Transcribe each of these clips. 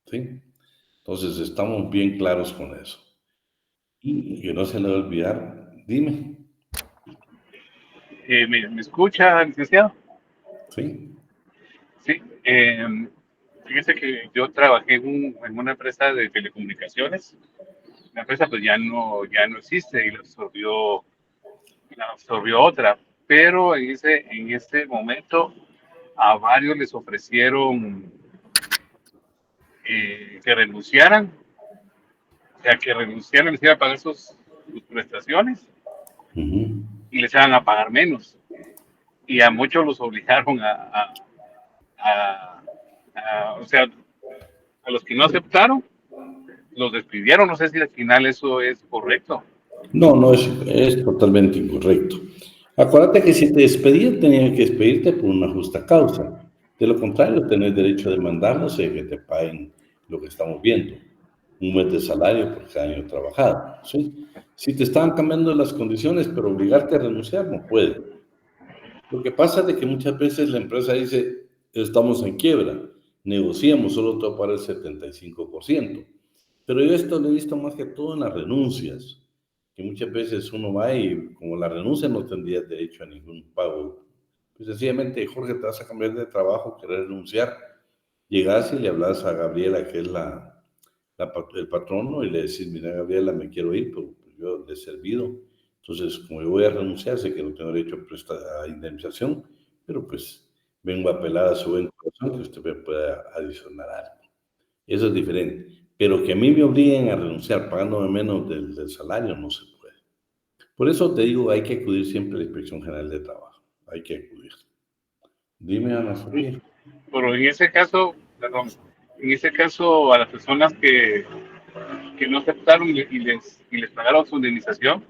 ¿sí? Entonces, estamos bien claros con eso. Y que no se le va a olvidar, dime, ¿Me escucha, licenciado? ¿sí? Sí. Fíjese que yo trabajé en una empresa de telecomunicaciones. La empresa pues ya no existe y la absorbió otra. Pero en ese momento a varios les ofrecieron que renunciaran, o sea, que renunciaran, les iban a pagar sus prestaciones Ujú. y les iban a pagar menos. Y a muchos los obligaron a- o sea, a los que no aceptaron, los despidieron. No sé si al final eso es correcto. No, no es totalmente incorrecto. Acuérdate que si te despedían, tenían que despedirte por una justa causa. De lo contrario, tenés derecho a demandarlos y que te paguen lo que estamos viendo, un mes de salario por cada año trabajado, ¿sí? Si te estaban cambiando las condiciones, pero obligarte a renunciar, no puede. Lo que pasa es de que muchas veces la empresa dice, estamos en quiebra, negociamos, solo te va a pagar el 75%. Pero yo esto lo he visto más que todo en las renuncias, que muchas veces uno va y como la renuncia no tendría derecho a ningún pago. Pues sencillamente, Jorge, te vas a cambiar de trabajo, querés renunciar, llegas y le hablas a Gabriela, que es el patrono, y le decís, mira, Gabriela, me quiero ir, pero pues, yo le he servido. Entonces, como yo voy a renunciar, sé que no tengo derecho a indemnización, pero pues vengo a apelar a su buen corazón que usted me pueda adicionar algo. Eso es diferente. Pero que a mí me obliguen a renunciar pagándome menos del salario, no se puede. Por eso te digo, hay que acudir siempre a la Inspección General de Trabajo. Hay que acudir. Dime, Ana Sofía. Pero en ese caso, perdón, en ese caso a las personas que no aceptaron y les pagaron su indemnización,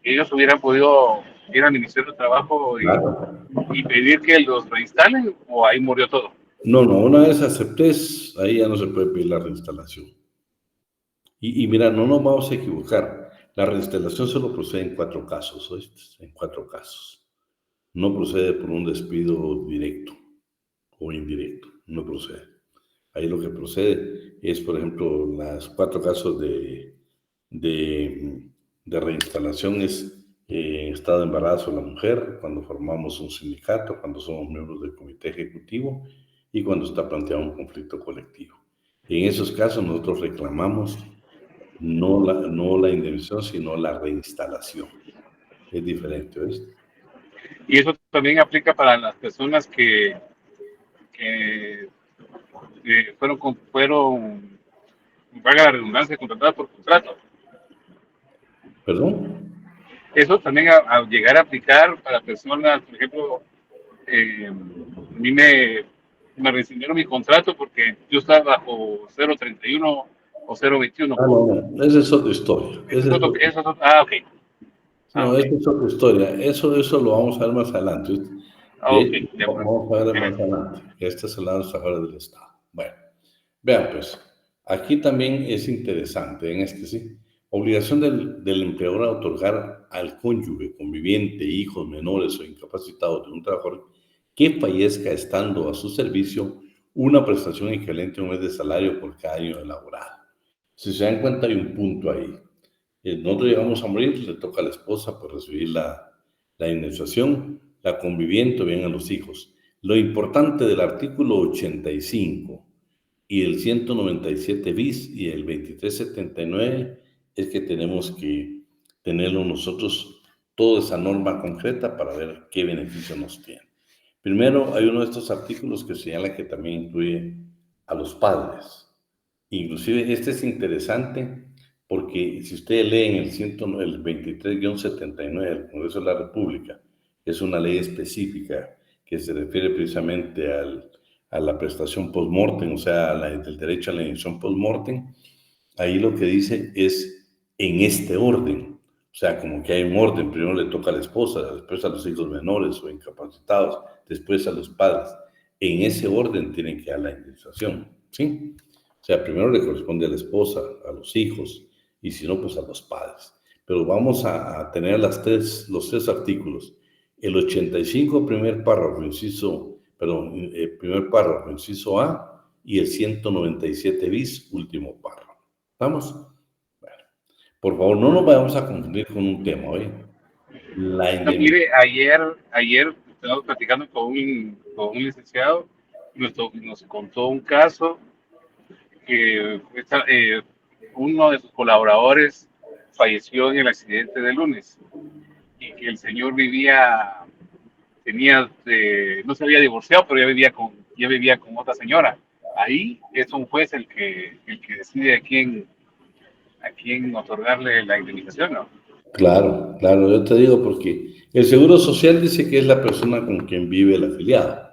ellos hubieran podido ir al Ministerio de Trabajo Claro. y pedir que los reinstalen, o ahí murió todo. No, no, una vez aceptes, ahí ya no se puede pedir la reinstalación. Y mira, no nos vamos a equivocar. La reinstalación solo procede en 4 casos, ¿oíste? En 4 casos. No procede por un despido directo o indirecto, no procede. Ahí lo que procede es, por ejemplo, las 4 casos de, de reinstalación es en estado de embarazo la mujer, cuando formamos un sindicato, cuando somos miembros del comité ejecutivo y cuando está planteado un conflicto colectivo. En esos casos nosotros reclamamos no la indemnización, sino la reinstalación. Es diferente, ¿ves? Y eso también aplica para las personas que fueron, valga la redundancia, contratadas por contrato. ¿Perdón? Eso también a llegar a aplicar para personas, por ejemplo, a mí me rescindieron mi contrato porque yo estaba bajo 031 o 021. Ah, no, no, esa es otra historia. Eso es otro, ok. Ah, No, ok. esa es otra historia. Eso lo vamos a ver más adelante, ¿viste? Ah, De ok, hecho, de acuerdo. vamos a ver Bien, más adelante. Esta es la ahora del Estado. Bueno, vean pues, aquí también es interesante, en este sí, obligación del empleador a otorgar al cónyuge, conviviente, hijos menores o incapacitados de un trabajador que fallezca estando a su servicio una prestación equivalente a un mes de salario por cada año elaborado. Si se dan cuenta, hay un punto ahí. Nosotros llegamos a morir, le toca a la esposa por recibir la indemnización, la conviviente, bien a los hijos. Lo importante del artículo 85 y el 197 bis y el 2379 es que tenemos que tenerlo nosotros toda esa norma concreta para ver qué beneficio nos tiene. Primero, hay uno de estos artículos que señala que también incluye a los padres. Inclusive este es interesante porque si ustedes leen el 23-79 del Congreso de la República, es una ley específica que se refiere precisamente a la prestación post-mortem, o sea, el derecho a la indemnización post-mortem. Ahí lo que dice es en este orden, o sea, como que hay un orden, primero le toca a la esposa, después a los hijos menores o incapacitados, después a los padres. En ese orden tienen que dar la indemnización, ¿sí? O sea, primero le corresponde a la esposa, a los hijos, y si no, pues a los padres. Pero vamos a tener los tres artículos. El 85, primer párrafo, inciso A, y el 197 bis, último párrafo. ¿Estamos? Bueno, por favor, no nos vayamos a confundir con un tema, ¿oye? La No, indemnización. mire, ayer estábamos platicando con un licenciado, nos contó un caso que uno de sus colaboradores falleció en el accidente de lunes y que el señor no se había divorciado, pero ya vivía con otra señora. Ahí es un juez el que decide a quién otorgarle la indemnización, ¿no? Claro, claro, yo te digo porque el Seguro Social dice que es la persona con quien vive el afiliado,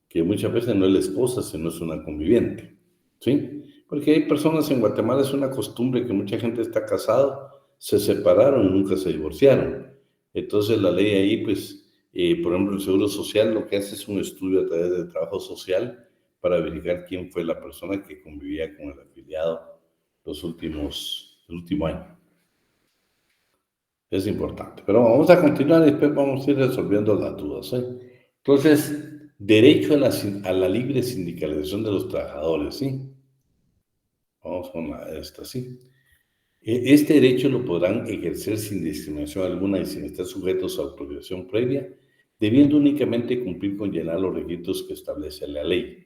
que muchas veces no es la esposa, sino es una conviviente, ¿sí? Porque hay personas en Guatemala, es una costumbre que mucha gente está casado, se separaron y nunca se divorciaron. Entonces la ley ahí, pues, por ejemplo, el Seguro Social lo que hace es un estudio a través del trabajo social para verificar quién fue la persona que convivía con el afiliado el último año. Es importante. Pero vamos a continuar y después vamos a ir resolviendo las dudas, ¿eh? Entonces, derecho a la libre sindicalización de los trabajadores, ¿sí? Vamos con esta, ¿sí? Este derecho lo podrán ejercer sin discriminación alguna y sin estar sujetos a autorización previa, debiendo únicamente cumplir con llenar los requisitos que establece la ley.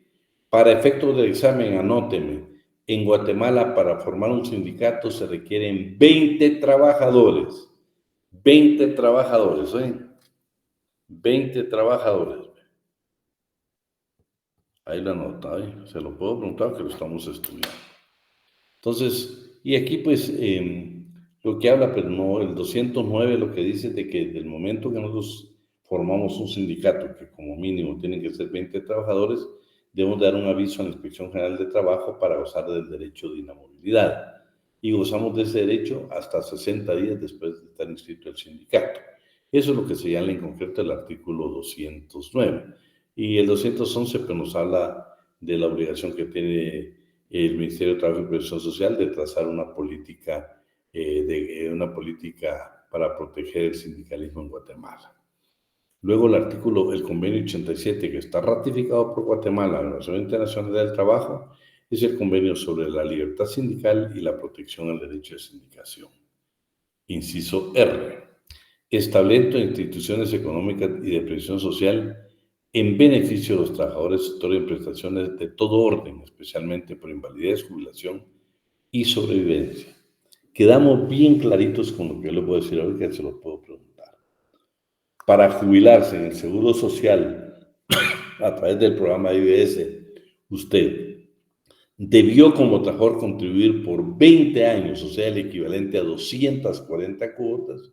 Para efectos del examen, anóteme, en Guatemala para formar un sindicato se requieren 20 trabajadores. 20 trabajadores, ¿eh? 20 trabajadores. Ahí la nota, ¿eh? Se lo puedo preguntar que lo estamos estudiando. Entonces, y aquí pues lo que habla, pero no, el 209 lo que dice de que del momento que nosotros formamos un sindicato, que como mínimo tienen que ser 20 trabajadores, debemos dar un aviso a la Inspección General de Trabajo para gozar del derecho de inamovilidad. Y gozamos de ese derecho hasta 60 días después de estar inscrito el sindicato. Eso es lo que señala en concreto el artículo 209. Y el 211 pues, nos habla de la obligación que tiene el Ministerio de Trabajo y Previsión Social de trazar una política para proteger el sindicalismo en Guatemala. Luego el convenio 87, que está ratificado por Guatemala, la Organización Internacional del Trabajo, es el convenio sobre la libertad sindical y la protección al derecho de sindicación. Inciso R. Establecimiento de instituciones económicas y de previsión social en beneficio de los trabajadores sectores de prestaciones de todo orden, especialmente por invalidez, jubilación y sobrevivencia. Quedamos bien claritos con lo que yo les voy a decir ahora, que se lo puedo preguntar. Para jubilarse en el Seguro Social a través del programa IBS, usted debió como trabajador contribuir por 20 años, o sea, el equivalente a 240 cuotas,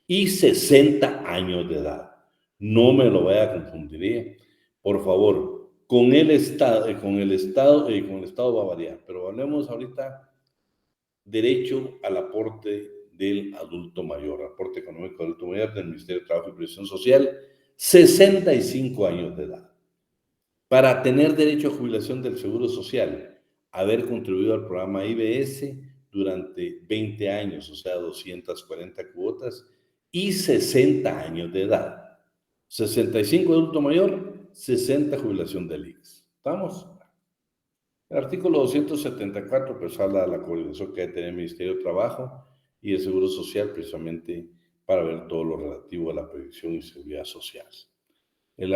y 60 años de edad. No me lo vaya a confundir. Por favor, con el Estado va a variar, pero hablemos ahorita derecho al aporte del adulto mayor, aporte económico del adulto mayor del Ministerio de Trabajo y Previsión Social, 65 años de edad. Para tener derecho a jubilación del Seguro Social, haber contribuido al programa IBS durante 20 años, o sea, 240 cuotas, y 60 años de edad. 65 adulto mayor, 60 jubilación del IX. ¿Estamos? El artículo 274 pues habla de la coordinación que debe tener el Ministerio de Trabajo y el Seguro Social precisamente para ver todo lo relativo a la previsión y seguridad social. El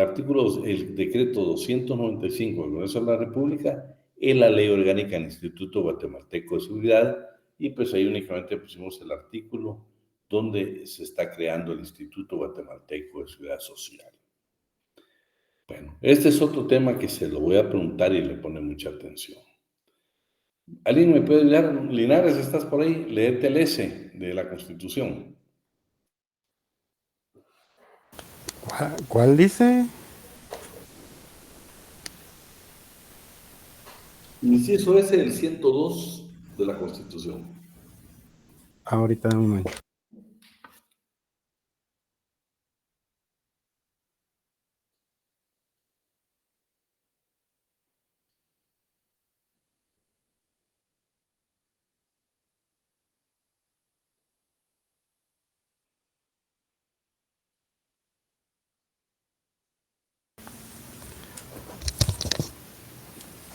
decreto 295 del Congreso de la República es la ley orgánica del Instituto Guatemalteco de Seguridad y pues ahí únicamente pusimos el artículo donde se está creando el Instituto Guatemalteco de Seguridad Social. Bueno, este es otro tema que se lo voy a preguntar y le pone mucha atención. ¿Alguien me puede ayudar? Linares, ¿estás por ahí? Léete el S de la Constitución. ¿Cuál dice? Inciso S del 102 de la Constitución. Ahorita un momento.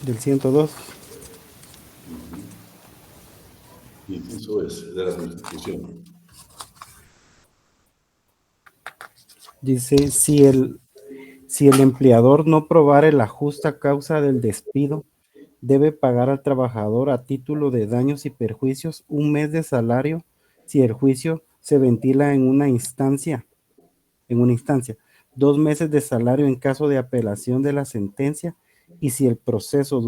del 102. Inciso es de la Constitución. Dice, si el empleador no probare la justa causa del despido, debe pagar al trabajador a título de daños y perjuicios un mes de salario si el juicio se ventila en una instancia, 2 meses de salario en caso de apelación de la sentencia, y si el proceso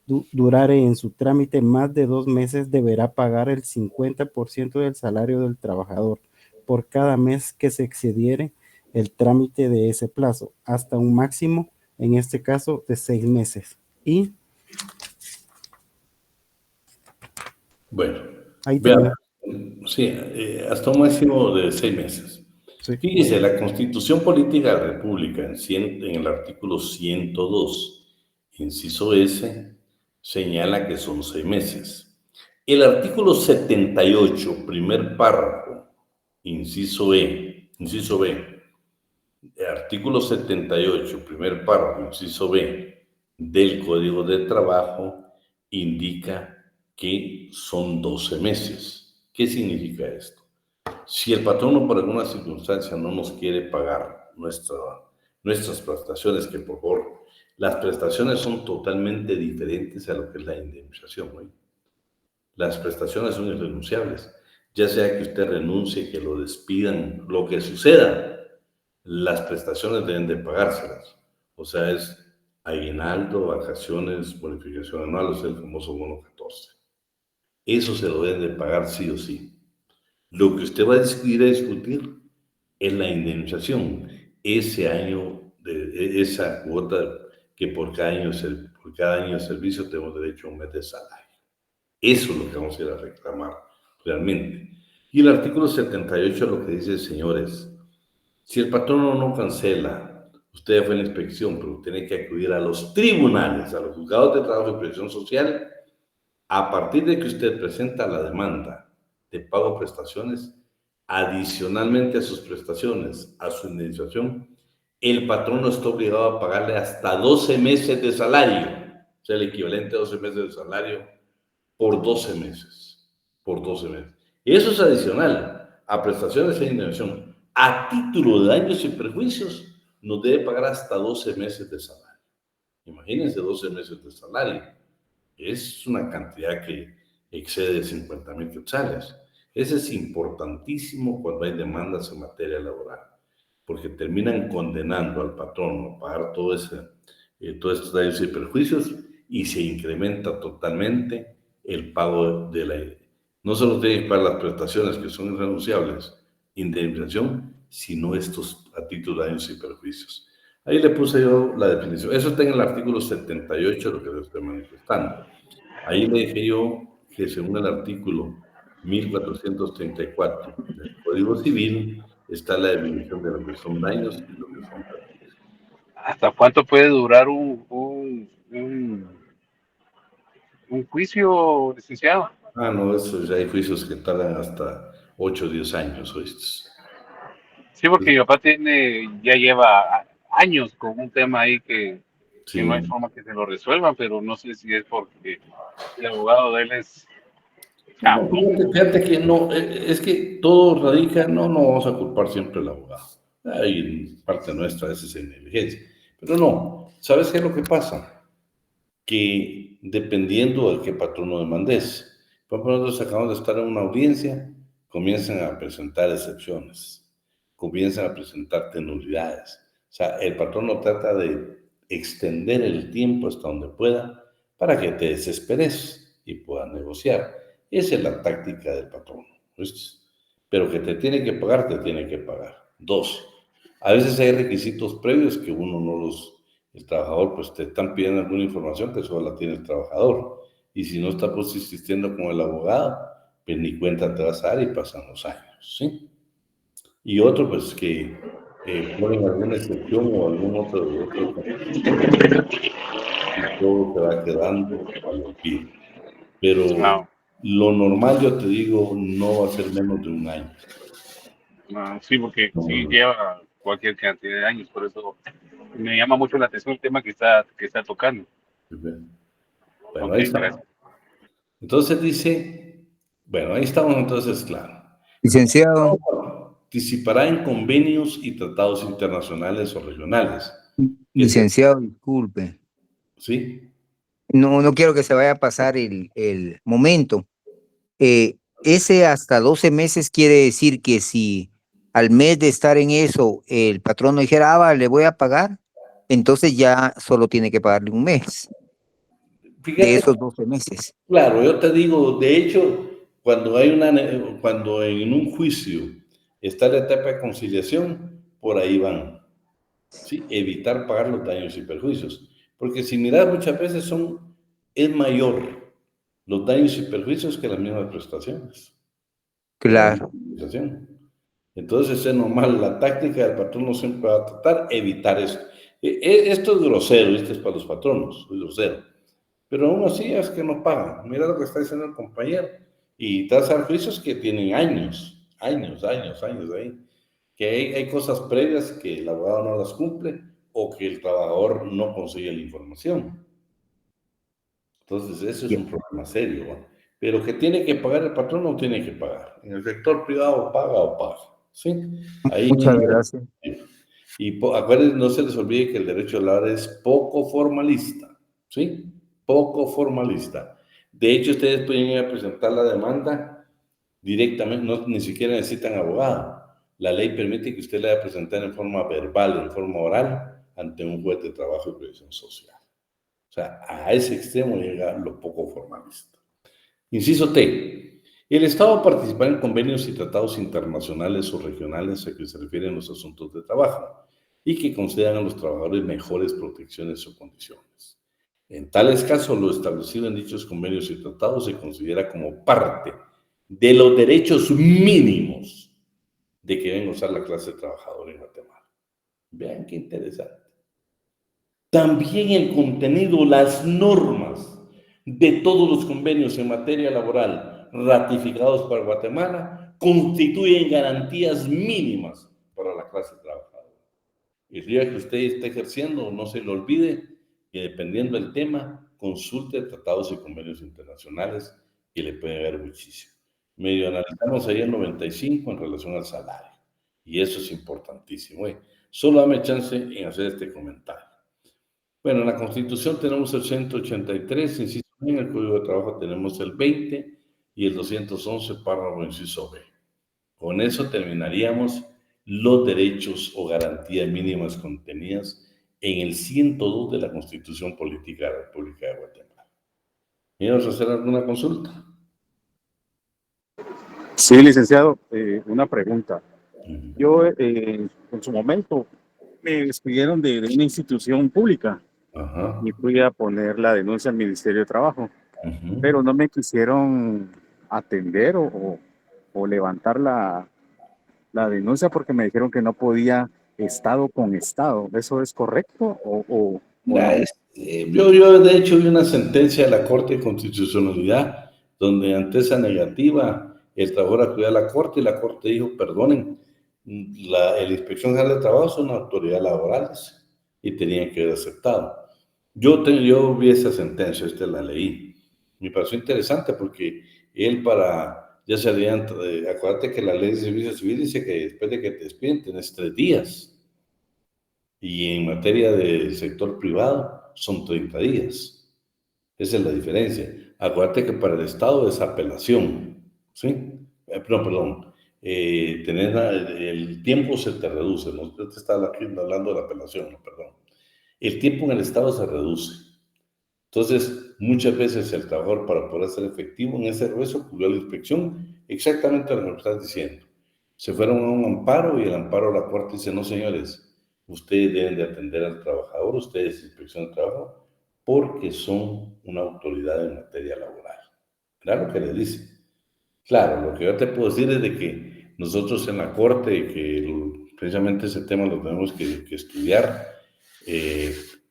durare en su trámite más de 2 meses, deberá pagar el 50% del salario del trabajador por cada mes que se excediere el trámite de ese plazo, hasta un máximo, en este caso, de 6 meses. Y Bueno, ahí veamos. termina. Sí, hasta un máximo de 6 meses. Sí. Fíjese, la Constitución Política de la República, en el artículo 102, inciso S, señala que son 6 meses. El artículo 78, primer párrafo, inciso B, el artículo 78, primer párrafo, inciso B, del Código de Trabajo, indica que son 12 meses. ¿Qué significa esto? Si el patrono por alguna circunstancia no nos quiere pagar nuestras prestaciones, que por favor, las prestaciones son totalmente diferentes a lo que es la indemnización, ¿no? Las prestaciones son irrenunciables, ya sea que usted renuncie, que lo despidan, lo que suceda, las prestaciones deben de pagárselas. O sea, es aguinaldo, vacaciones, bonificación anual, o sea, el famoso bono 14. Eso se lo deben de pagar sí o sí. Lo que usted va a ir a discutir es la indemnización, ese año, esa cuota que por cada año de servicio tenemos derecho a un mes de salario. Eso es lo que vamos a ir a reclamar realmente. Y el artículo 78 lo que dice, señores, si el patrono no cancela, usted fue en la inspección, pero tiene que acudir a los tribunales, a los juzgados de trabajo y previsión social, a partir de que usted presenta la demanda de pago de prestaciones, adicionalmente a sus prestaciones, a su indemnización, el patrono está obligado a pagarle hasta 12 meses de salario, o sea, el equivalente a 12 meses de salario por 12 meses. Por 12 meses. Y eso es adicional a prestaciones e indemnización. A título de daños y perjuicios, nos debe pagar hasta 12 meses de salario. Imagínense 12 meses de salario. Es una cantidad que excede 50,000 quetzales. Ese es importantísimo cuando hay demandas en materia laboral, porque terminan condenando al patrón a pagar todos estos daños y perjuicios, y se incrementa totalmente el pago de la... No solo tiene que pagar las prestaciones que son irrenunciables, indemnización, sino estos a título de daños y perjuicios. Ahí le puse yo la definición. Eso está en el artículo 78, lo que le estoy manifestando. Ahí le dije yo que según el artículo 1434 del Código Civil está la definición de lo que son daños y lo que son perjuicios. ¿Hasta cuánto puede durar un juicio, licenciado? Ah, no, eso ya hay juicios que tardan hasta 8 o 10 años, ¿oíste? Sí, porque mi papá ya lleva años con un tema ahí que no hay Sí. forma que se lo resuelvan, pero no sé si es porque el abogado de él es No, cabrón. fíjate que no, es que todo radica, no vamos a culpar siempre al abogado. Hay parte nuestra a veces en negligencia. Pero no, ¿sabes qué es lo que pasa? Que dependiendo de qué patrono demandes, por ejemplo, nosotros acabamos de estar en una audiencia, comienzan a presentar excepciones, comienzan a presentar nulidades. O sea, el patrono trata de extender el tiempo hasta donde pueda para que te desesperes y puedas negociar. Esa es la táctica del patrono, ¿viste? Pero que te tiene que pagar, te tiene que pagar. Dos, a veces hay requisitos previos que uno no los... El trabajador, pues te están pidiendo alguna información que solo la tiene el trabajador. Y si no está pues insistiendo con el abogado, pues ni cuenta te vas a dar y pasan los años, ¿sí? Y otro, pues que ponen alguna excepción o algún otro y todo se va quedando a lo que. Pero No, lo normal, yo te digo, no va a ser menos de un año. no, sí, porque sí No, lleva cualquier cantidad de años, por eso me llama mucho la atención el tema que está tocando. Bueno, Ok, ahí está. gracias. Entonces dice, bueno, ahí estamos entonces, claro. Licenciado, Participará en convenios y tratados internacionales o regionales. licenciado, disculpe. ¿Sí? No quiero que se vaya a pasar el momento. Ese hasta 12 meses quiere decir que si al mes de estar en eso el patrón no dijera, le voy a pagar, entonces ya solo tiene que pagarle un mes de Fíjate, esos 12 meses. claro, yo te digo, de hecho, cuando cuando en un juicio está la etapa de conciliación, por ahí van. ¿Sí? Evitar pagar los daños y perjuicios. Porque si miras muchas veces es mayor los daños y perjuicios que las mismas prestaciones. Que la misma Claro. prestación. Entonces es normal, la táctica del patrono siempre va a tratar evitar eso. Esto es grosero, esto es para los patronos, es grosero. Pero aún así es que no pagan. Mira lo que está diciendo el compañero. Y tasas juicios que tienen años ahí. Que hay cosas previas que el abogado no las cumple o que el trabajador no consigue la información. Entonces, eso es Ya. un problema serio, ¿no? Pero que tiene que pagar el patrón, no tiene que pagar. En el sector privado paga o paga. ¿Sí? Ahí, Muchas gracias. y acuérdense, no se les olvide que el derecho a hablar es poco formalista. ¿Sí? Poco formalista. De hecho, ustedes pueden ir a presentar la demanda directamente, no, ni siquiera necesitan abogado. La ley permite que usted la vaya a presentar en forma verbal, en forma oral, ante un juez de trabajo y previsión social. O sea, a ese extremo llega lo poco formalista. Inciso T. El Estado participa en convenios y tratados internacionales o regionales a que se refieren los asuntos de trabajo y que concedan a los trabajadores mejores protecciones o condiciones. En tales casos, lo establecido en dichos convenios y tratados se considera como parte de los derechos mínimos de que deben gozar la clase trabajadora en Guatemala. Vean qué interesante. También el contenido, las normas de todos los convenios en materia laboral ratificados por Guatemala constituyen garantías mínimas para la clase trabajadora. El día que usted esté ejerciendo, no se le olvide que dependiendo del tema, consulte tratados y convenios internacionales que le pueden ver muchísimo. Medio analizamos ahí el 95 en relación al salario. Y eso es importantísimo. Solo dame chance en hacer este comentario. Bueno, en la Constitución tenemos el 183, inciso B, en el Código de Trabajo tenemos el 20 y el 211, párrafo inciso B. Con eso terminaríamos los derechos o garantías mínimas contenidas en el 102 de la Constitución Política de la República de Guatemala. ¿Quieres hacer alguna consulta? Sí, licenciado, una pregunta. Uh-huh. Yo, en su momento, me despidieron de una institución pública Ajá. y fui a poner la denuncia al Ministerio de Trabajo, Uh-huh. pero no me quisieron atender o levantar la denuncia porque me dijeron que no podía Estado con Estado. ¿Eso es correcto o no? Yo de hecho vi una sentencia de la Corte de Constitucionalidad donde ante esa negativa el trabajador acudió a la Corte y la Corte dijo, perdonen, la Inspección General de Trabajo son autoridades laborales y tenían que haber aceptado. Yo vi esa sentencia, la leí. Me pareció interesante porque ya se habían, acuérdate que la ley de servicio civil dice que después de que te despiden tenés 3 días. Y en materia del sector privado son 30 días. Esa es la diferencia. Acuérdate que para el Estado es apelación, ¿sí? Perdón. El tiempo se te reduce. ¿No? Yo te estaba aquí hablando de la apelación, no, perdón. El tiempo en el Estado se reduce. Entonces, muchas veces el trabajador, para poder ser efectivo en ese regreso, acudió a la inspección exactamente lo que estás diciendo. Se fueron a un amparo y el amparo de la Corte dice, no, señores, ustedes deben de atender al trabajador, ustedes inspección de trabajo, porque son una autoridad en materia laboral. ¿Verdad lo que le dice? Claro, lo que yo te puedo decir es de que nosotros en la Corte, que precisamente ese tema lo tenemos que estudiar,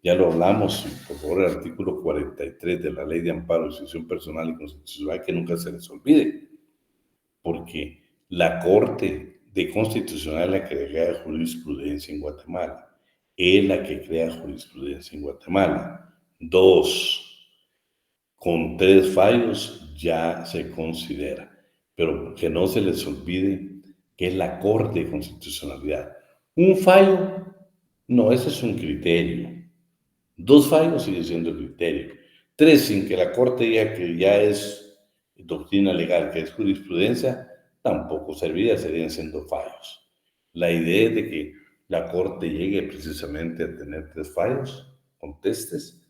ya lo hablamos, por favor, el artículo 43 de la Ley de Amparo, Decisión Personal y Constitucional, que nunca se les olvide, porque la Corte de Constitucional es la que crea jurisprudencia en Guatemala, es la que crea jurisprudencia en Guatemala, 2, con 3 fallos ya se considera, pero que no se les olvide que es la Corte de Constitucionalidad. Un fallo, no, ese es un criterio. 2 fallos sigue siendo criterio. 3, sin que la Corte diga que ya es doctrina legal, que es jurisprudencia, tampoco serviría, serían siendo fallos. La idea es de que la Corte llegue precisamente a tener 3 fallos, contestes,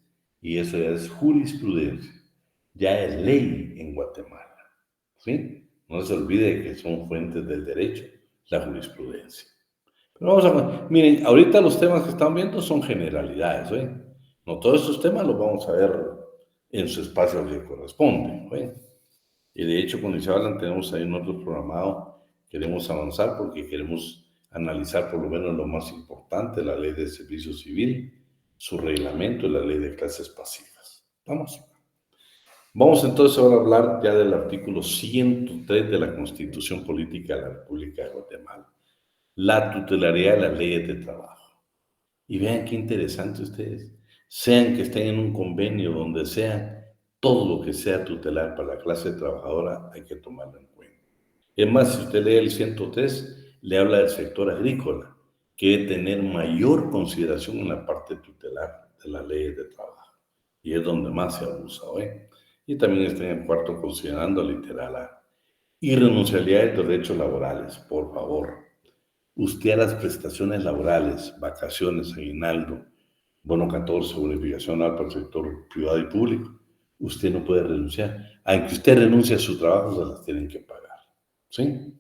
y eso ya es jurisprudencia, ya es ley en Guatemala, ¿sí? No se olvide que son fuentes del derecho, la jurisprudencia. Pero vamos a, miren, ahorita los temas que están viendo son generalidades, ¿eh? No todos estos temas los vamos a ver en su espacio que corresponde, ¿eh? Y de hecho, con Isabel tenemos ahí nosotros programado, queremos avanzar porque queremos analizar por lo menos lo más importante, la ley de servicio civil, su reglamento y la ley de clases pasivas. Vamos entonces ahora a hablar ya del artículo 103 de la Constitución Política de la República de Guatemala, la tutelaridad de las leyes de trabajo. Y vean qué interesante ustedes, sean que estén en un convenio donde sea, todo lo que sea tutelar para la clase trabajadora hay que tomarlo en cuenta. Es más, si usted lee el 103, le habla del sector agrícola, que debe tener mayor consideración en la parte tutelar de las leyes de trabajo. Y es donde más se abusa, ¿eh? Y también está en el cuarto considerando literal A. Irrenunciabilidad de derechos laborales, por favor. Usted a las prestaciones laborales, vacaciones, aguinaldo, bono 14, bonificación para el sector privado y público, usted no puede renunciar. Aunque usted renuncie a su trabajo, se las tienen que pagar, ¿sí?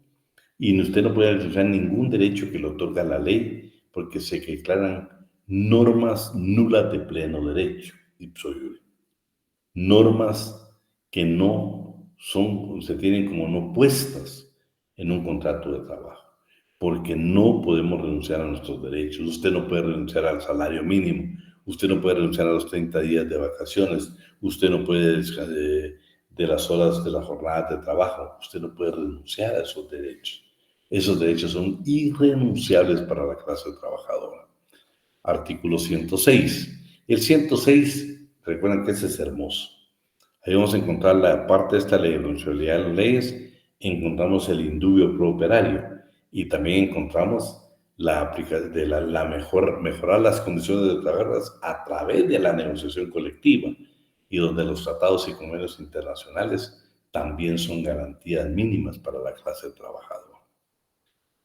Y usted no puede renunciar a ningún derecho que le otorga la ley, porque se declaran normas nulas de pleno derecho, ipso iure. Normas que no son, se tienen como no puestas en un contrato de trabajo, porque no podemos renunciar a nuestros derechos. Usted no puede renunciar al salario mínimo, usted no puede renunciar a los 30 días de vacaciones, usted no puede de las horas de la jornada de trabajo, usted no puede renunciar a esos derechos. Esos derechos son irrenunciables para la clase trabajadora. Artículo 106. El 106, recuerden que ese es hermoso. Ahí vamos a encontrar la parte de esta ley de renunciabilidad de las leyes, encontramos el indubio pro operario y también encontramos mejorar las condiciones de trabajo a través de la negociación colectiva y donde los tratados y convenios internacionales también son garantías mínimas para la clase trabajadora.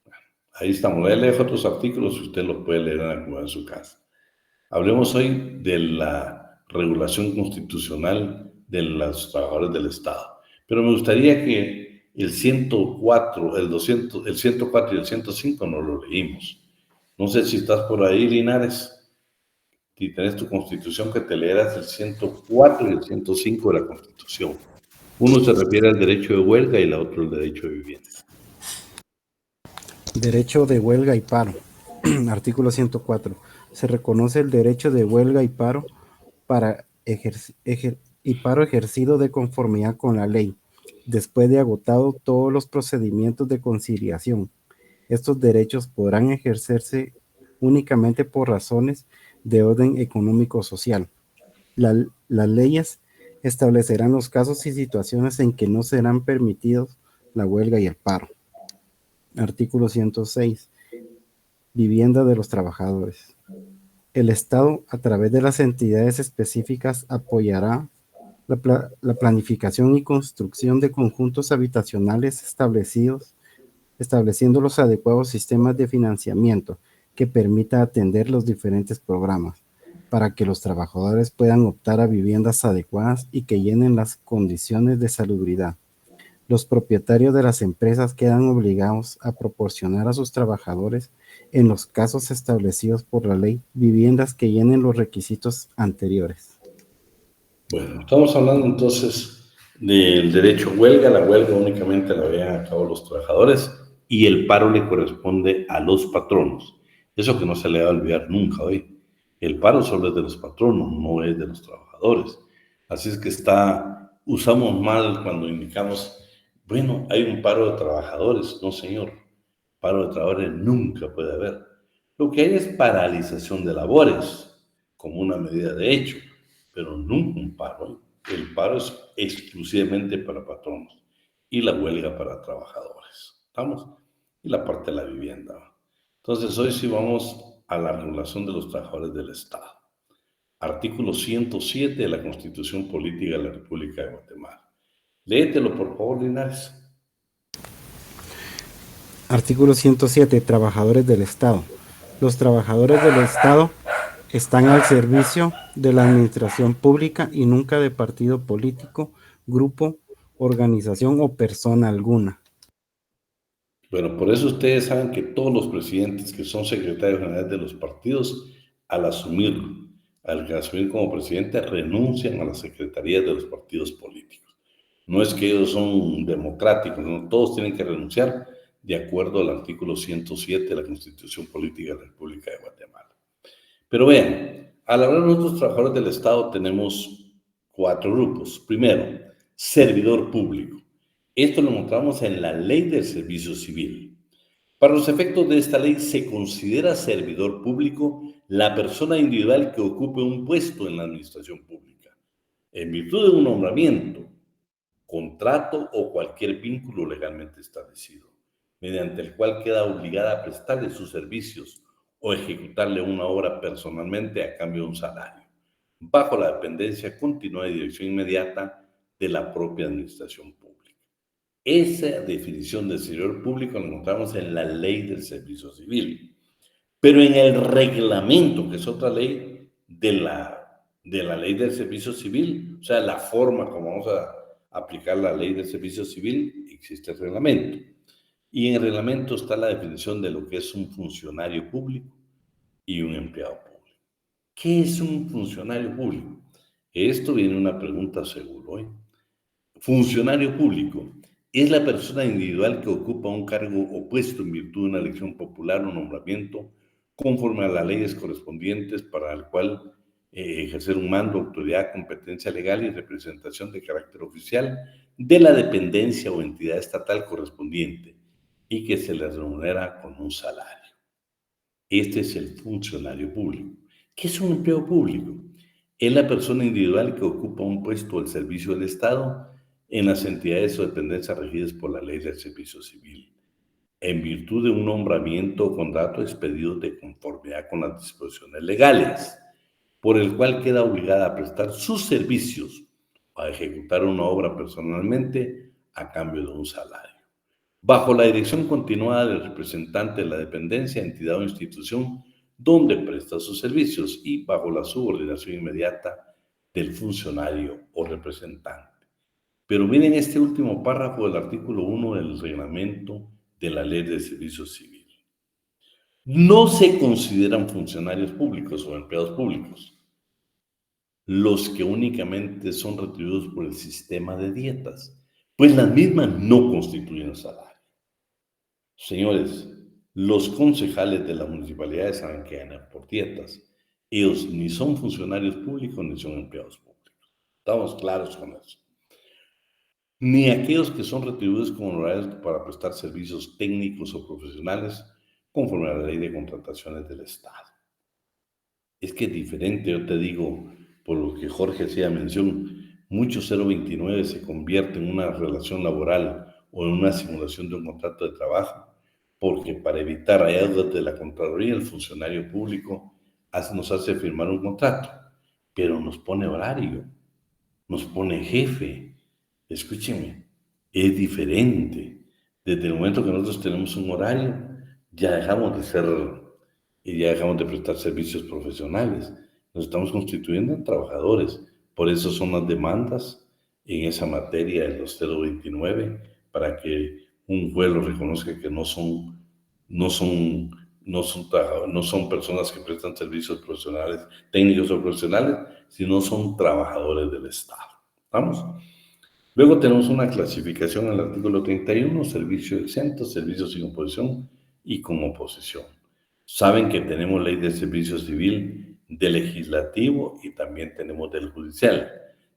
Bueno, ahí estamos. Ahí leo otros artículos, usted los puede leer en su casa. Hablemos hoy de la regulación constitucional de los trabajadores del Estado. Pero me gustaría que el 104, el 200, el 104 y el 105 no lo leímos. No sé si estás por ahí, Linares. Si tenés tu Constitución, que te leeras el 104 y el 105 de la Constitución. Uno se refiere al derecho de huelga y la otro al derecho de vivienda. Derecho de huelga y paro. Artículo 104. Se reconoce el derecho de huelga y paro ejercido de conformidad con la ley, después de agotado todos los procedimientos de conciliación. Estos derechos podrán ejercerse únicamente por razones de orden económico-social. Las leyes establecerán los casos y situaciones en que no serán permitidos la huelga y el paro. Artículo 106. Vivienda de los trabajadores. El Estado, a través de las entidades específicas, apoyará la planificación y construcción de conjuntos habitacionales estableciendo los adecuados sistemas de financiamiento que permita atender los diferentes programas, para que los trabajadores puedan optar a viviendas adecuadas y que llenen las condiciones de salubridad. Los propietarios de las empresas quedan obligados a proporcionar a sus trabajadores, en los casos establecidos por la ley, viviendas que llenen los requisitos anteriores. Bueno, estamos hablando entonces del derecho a huelga. La huelga únicamente la llevan a cabo los trabajadores y el paro le corresponde a los patronos. Eso que no se le va a olvidar nunca hoy. El paro solo es de los patronos, no es de los trabajadores. Así es que usamos mal cuando indicamos, bueno, hay un paro de trabajadores. No, señor, paro de trabajadores nunca puede haber. Lo que hay es paralización de labores, como una medida de hecho, pero nunca un paro. El paro es exclusivamente para patronos y la huelga para trabajadores. ¿Estamos? Y la parte de la vivienda. Entonces, hoy sí vamos a la regulación de los trabajadores del Estado. Artículo 107 de la Constitución Política de la República de Guatemala. Léetelo, por favor, Linares. Artículo 107. Trabajadores del Estado. Los trabajadores del Estado están al servicio de la administración pública y nunca de partido político, grupo, organización o persona alguna. Bueno, por eso ustedes saben que todos los presidentes que son secretarios generales de los partidos, al asumir como presidente, renuncian a las secretarías de los partidos políticos. No es que ellos son democráticos, no, todos tienen que renunciar de acuerdo al artículo 107 de la Constitución Política de la República de Guatemala. Pero vean, al hablar de nosotros trabajadores del Estado tenemos 4 grupos. Primero, servidor público. Esto lo encontramos en la Ley del Servicio Civil. Para los efectos de esta ley se considera servidor público la persona individual que ocupe un puesto en la administración pública, en virtud de un nombramiento, contrato o cualquier vínculo legalmente establecido, mediante el cual queda obligada a prestarle sus servicios o ejecutarle una obra personalmente a cambio de un salario, bajo la dependencia continua y dirección inmediata de la propia administración pública. Esa definición de servidor público la encontramos en la Ley del Servicio Civil, pero en el reglamento, que es otra ley de la Ley del Servicio Civil, o sea, la forma como vamos a aplicar la Ley del Servicio Civil, existe el reglamento. Y en el reglamento está la definición de lo que es un funcionario público y un empleado público. ¿Qué es un funcionario público? Esto viene una pregunta seguro hoy. Funcionario público es la persona individual que ocupa un cargo o puesto en virtud de una elección popular o nombramiento conforme a las leyes correspondientes para el cual ejercer un mando, autoridad, competencia legal y representación de carácter oficial de la dependencia o entidad estatal correspondiente y que se les remunera con un salario. Este es el funcionario público. ¿Qué es un empleo público? Es la persona individual que ocupa un puesto al servicio del Estado en las entidades o dependencias regidas por la Ley del Servicio Civil, en virtud de un nombramiento o contrato expedido de conformidad con las disposiciones legales, por el cual queda obligada a prestar sus servicios o a ejecutar una obra personalmente a cambio de un salario, bajo la dirección continuada del representante de la dependencia, entidad o institución donde presta sus servicios y bajo la subordinación inmediata del funcionario o representante. Pero miren este último párrafo del artículo 1 del reglamento de la Ley de Servicio Civil. No se consideran funcionarios públicos o empleados públicos los que únicamente son retribuidos por el sistema de dietas, pues las mismas no constituyen salario. Señores, los concejales de la municipalidad saben que ganan por dietas. Ellos ni son funcionarios públicos ni son empleados públicos. Estamos claros con eso. Ni aquellos que son retribuidos con honorarios para prestar servicios técnicos o profesionales conforme a la Ley de Contrataciones del Estado. Es que es diferente, yo te digo, por lo que Jorge hacía mención, mucho 029 se convierte en una relación laboral o en una simulación de un contrato de trabajo, porque para evitar hallazgos de la Contraloría, el funcionario público nos hace firmar un contrato, pero nos pone horario, nos pone jefe. Escúcheme, es diferente. Desde el momento que nosotros tenemos un horario, ya dejamos de prestar servicios profesionales. Nos estamos constituyendo en trabajadores. Por eso son las demandas en esa materia de los 029, para que un juez lo reconozca que no son personas que prestan servicios profesionales, técnicos o profesionales, sino son trabajadores del Estado. ¿Vamos? Luego tenemos una clasificación en el artículo 31, servicio exento, servicio sin oposición y con oposición. Saben que tenemos ley de servicio civil, del legislativo y también tenemos del judicial.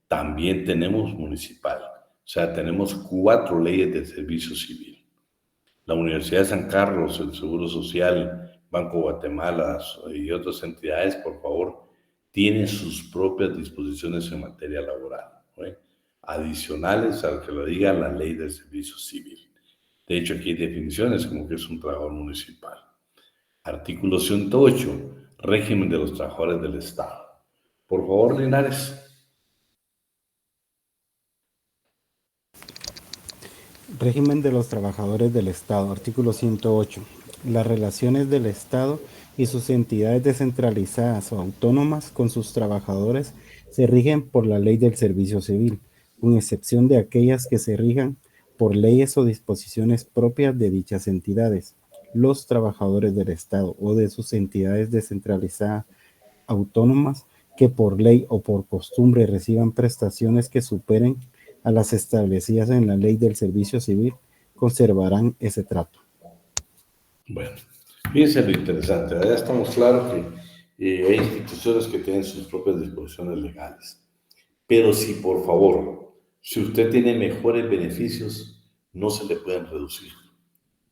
También tenemos municipal. O sea, tenemos 4 leyes de servicio civil. La Universidad de San Carlos, el Seguro Social, Banco Guatemala y otras entidades, por favor, tiene sus propias disposiciones en materia laboral, ¿no? Adicionales a lo que lo diga la ley del servicio civil. De hecho, aquí hay definiciones como que es un trabajador municipal. Artículo 108, régimen de los trabajadores del Estado. Por favor, Linares. Régimen de los trabajadores del Estado, artículo 108. Las relaciones del Estado y sus entidades descentralizadas o autónomas con sus trabajadores se rigen por la ley del servicio civil, con excepción de aquellas que se rijan por leyes o disposiciones propias de dichas entidades. Los trabajadores del Estado o de sus entidades descentralizadas autónomas que por ley o por costumbre reciban prestaciones que superen a las establecidas en la ley del servicio civil, conservarán ese trato. Bueno, fíjense lo interesante, ya estamos claros que hay instituciones que tienen sus propias disposiciones legales. Pero si por favor, si usted tiene mejores beneficios, no se le pueden reducir.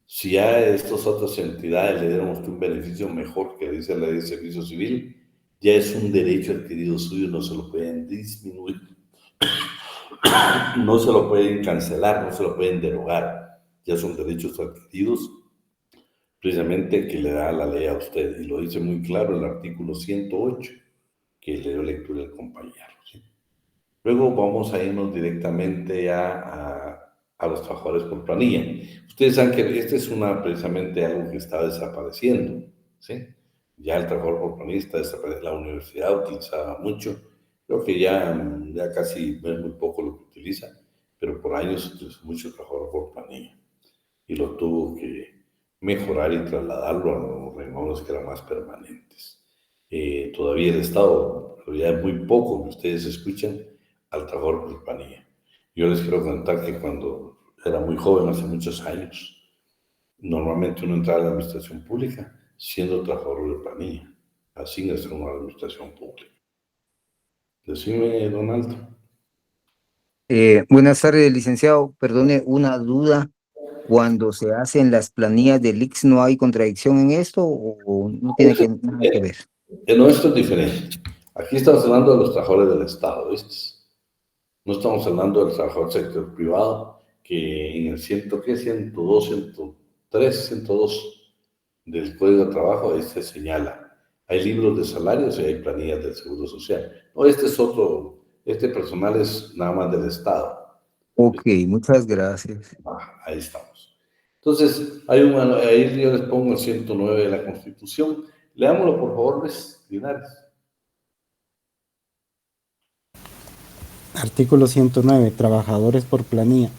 Si a estas otras entidades le dieron a usted un beneficio mejor que dice la ley de servicio civil, ya es un derecho adquirido suyo, no se lo pueden disminuir, no se lo pueden cancelar, no se lo pueden derogar. Ya son derechos adquiridos precisamente que le da la ley a usted. Y lo dice muy claro el artículo 108, que le dio lectura al compañero, ¿sí? Luego vamos a irnos directamente a los trabajadores por planilla. Ustedes saben que este es precisamente algo que está desapareciendo, ¿sí? Ya el trabajador por planilla está desapareciendo. La universidad utilizaba mucho, creo que ya casi es muy poco lo que utiliza, pero por años se utilizó mucho el trabajador por planilla y lo tuvo que mejorar y trasladarlo a los renglones que eran más permanentes. Todavía el Estado, pero ya es muy poco que ustedes escuchan al trabajador por planilla. Yo les quiero contar que cuando era muy joven, hace muchos años, normalmente uno entraba a la administración pública siendo trabajador de planilla. Así ingresó uno a la administración pública. Decime, Donaldo. Buenas tardes, licenciado. Perdone una duda. Cuando se hacen las planillas del IX, ¿no hay contradicción en esto o no tiene nada que ver? No, esto es diferente. Aquí estamos hablando de los trabajadores del Estado, ¿viste? No estamos hablando del trabajador del sector privado, que en el 102, 103, 102 del Código de Trabajo, ahí se señala. Hay libros de salarios y hay planillas del Seguro Social. No, este es otro, este personal es nada más del Estado. Ok, muchas gracias. Ahí estamos. Entonces, ahí yo les pongo el 109 de la Constitución. Leámoslo, por favor, Luis Linares. Artículo 109. Trabajadores por planilla.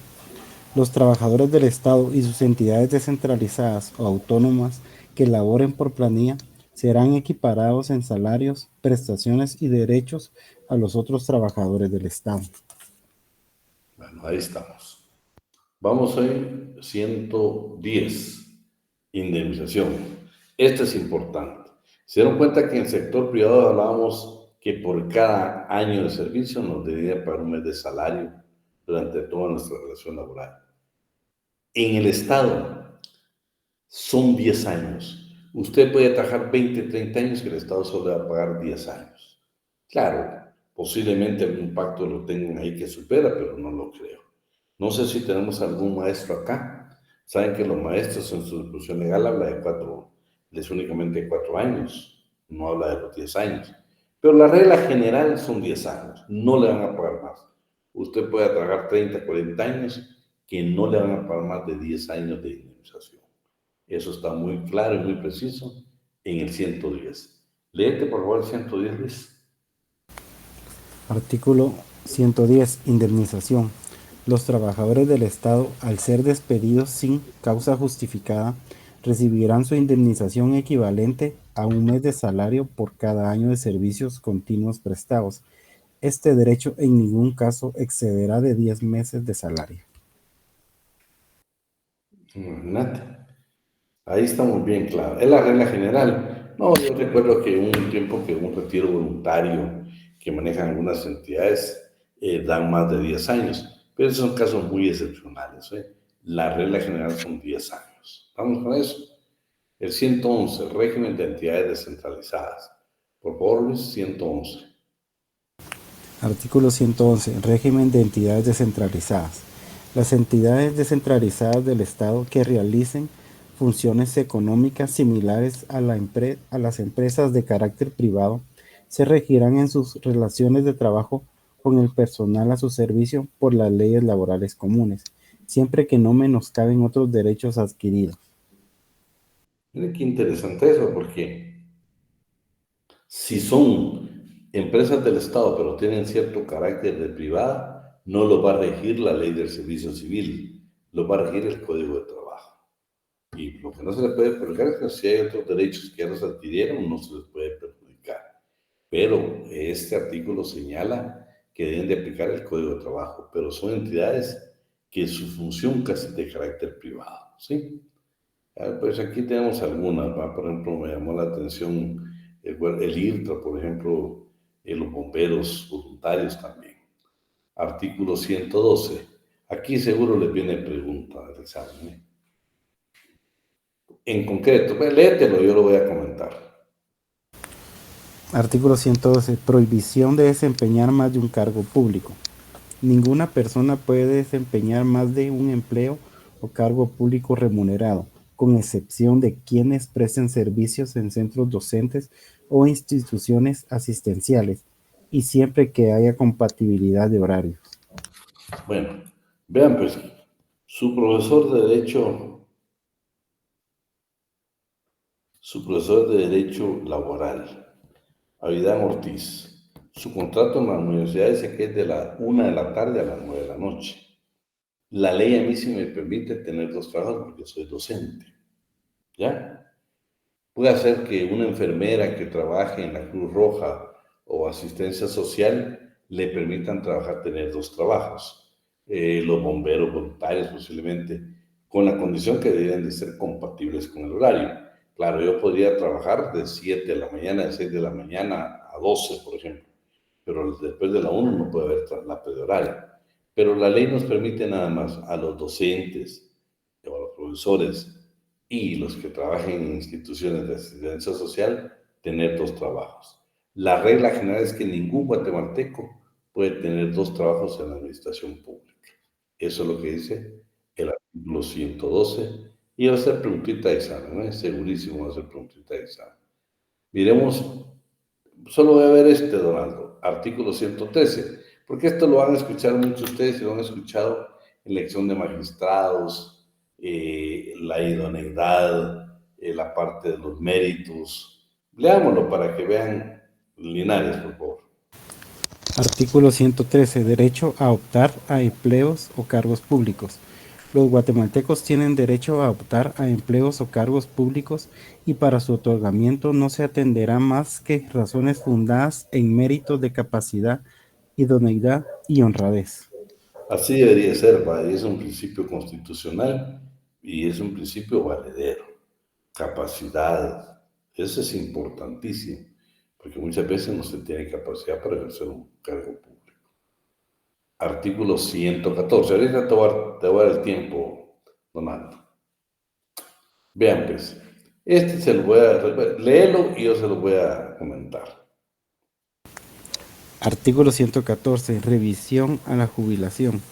Los trabajadores del Estado y sus entidades descentralizadas o autónomas que laboren por planilla serán equiparados en salarios, prestaciones y derechos a los otros trabajadores del Estado. Bueno, ahí estamos. Vamos hoy 110, indemnización. Esto es importante. Se dieron cuenta que en el sector privado hablábamos que por cada año de servicio nos debía pagar un mes de salario durante toda nuestra relación laboral. En el Estado son 10 años. Usted puede trabajar 20, 30 años que el Estado solo le va a pagar 10 años. Claro, posiblemente algún pacto lo tengan ahí que supera, pero no lo creo. No sé si tenemos algún maestro acá. Saben que los maestros en su disposición legal habla de es únicamente 4 años, no habla de los 10 años. Pero la regla general son 10 años, no le van a pagar más. Usted puede trabajar 30, 40 años que no le van a pagar más de 10 años de indemnización. Eso está muy claro y muy preciso en el 110. Léete por favor el 110, Luis. Artículo 110. Indemnización. Los trabajadores del Estado, al ser despedidos sin causa justificada, recibirán su indemnización equivalente a un mes de salario por cada año de servicios continuos prestados. Este derecho en ningún caso excederá de 10 meses de salario. Imagínate. Ahí estamos bien claros. Es la regla general. No, yo recuerdo que un tiempo que un retiro voluntario que manejan algunas entidades dan más de 10 años, pero esos son casos muy excepcionales, ¿eh? La regla general son 10 años. ¿Vamos con eso? El 111, régimen de entidades descentralizadas. Por favor, Luis, 111. Artículo 111. Régimen de entidades descentralizadas. Las entidades descentralizadas del Estado que realicen funciones económicas similares a las empresas de carácter privado se regirán en sus relaciones de trabajo con el personal a su servicio por las leyes laborales comunes, siempre que no menoscaben otros derechos adquiridos. Mire qué interesante eso, porque si son empresas del Estado, pero tienen cierto carácter de privada, no lo va a regir la ley del servicio civil, lo va a regir el Código de Trabajo. Y lo que no se le puede perjudicar es que si hay otros derechos que ya los adquirieron, no se les puede perjudicar. Pero este artículo señala que deben de aplicar el Código de Trabajo, pero son entidades que su función casi es de carácter privado, ¿sí? Pues aquí tenemos algunas, ¿va? Por ejemplo, me llamó la atención el IRTRA, por ejemplo, los bomberos voluntarios también. Artículo 112. Aquí seguro les viene pregunta del examen, ¿eh? En concreto, pues, léetelo, yo lo voy a comentar. Artículo 112. Prohibición de desempeñar más de un cargo público. Ninguna persona puede desempeñar más de un empleo o cargo público remunerado, con excepción de quienes presten servicios en centros docentes o instituciones asistenciales, y siempre que haya compatibilidad de horarios. Bueno, vean pues, su profesor de Derecho Laboral, Avidán Ortiz, su contrato en la universidad dice que es de la 1 de la tarde a las 9 de la noche. La ley a mí sí me permite tener 2 trabajos porque soy docente, ¿ya? Puede hacer que una enfermera que trabaje en la Cruz Roja o asistencia social le permitan trabajar, tener 2 trabajos. Los bomberos voluntarios posiblemente, con la condición que deben de ser compatibles con el horario. Claro, yo podría trabajar de 7 de la mañana, de 6 de la mañana a 12, por ejemplo, pero después de la 1 no puede haber traslape de horario. Pero la ley nos permite nada más a los docentes o a los profesores y los que trabajen en instituciones de asistencia social tener 2 trabajos. La regla general es que ningún guatemalteco puede tener 2 trabajos en la administración pública. Eso es lo que dice el artículo 112. Y va a ser preguntita de examen, ¿no? Segurísimo va a ser preguntita de examen. Miremos, solo voy a ver Donaldo, artículo 113, porque esto lo van a escuchar muchos de ustedes y lo han escuchado en elección de magistrados, la idoneidad, la parte de los méritos. Leámoslo para que vean Linares, por favor. Artículo 113. Derecho a optar a empleos o cargos públicos. Los guatemaltecos tienen derecho a optar a empleos o cargos públicos y para su otorgamiento no se atenderá más que razones fundadas en méritos de capacidad, idoneidad y honradez. Así debería ser, ¿va? Y es un principio constitucional y es un principio valedero. Capacidad, eso es importantísimo, porque muchas veces no se tiene capacidad para ejercer un cargo público. Artículo 114. Ahorita te voy a dar el tiempo, Donaldo. Vean, pues, se lo voy a léelo y yo se lo voy a comentar. Artículo 114. Revisión a la jubilación.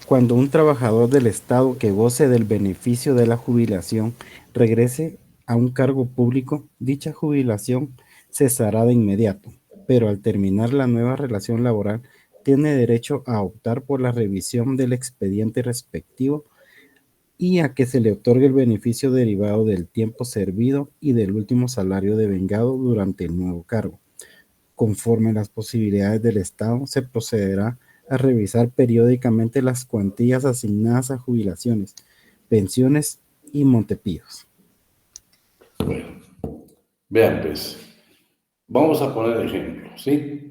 Cuando un trabajador del Estado que goce del beneficio de la jubilación regrese a un cargo público, dicha jubilación cesará de inmediato, pero al terminar la nueva relación laboral tiene derecho a optar por la revisión del expediente respectivo y a que se le otorgue el beneficio derivado del tiempo servido y del último salario devengado durante el nuevo cargo. Conforme las posibilidades del Estado, se procederá a revisar periódicamente las cuantías asignadas a jubilaciones, pensiones y montepíos. Bueno, vean, pues, vamos a poner ejemplo, ¿sí?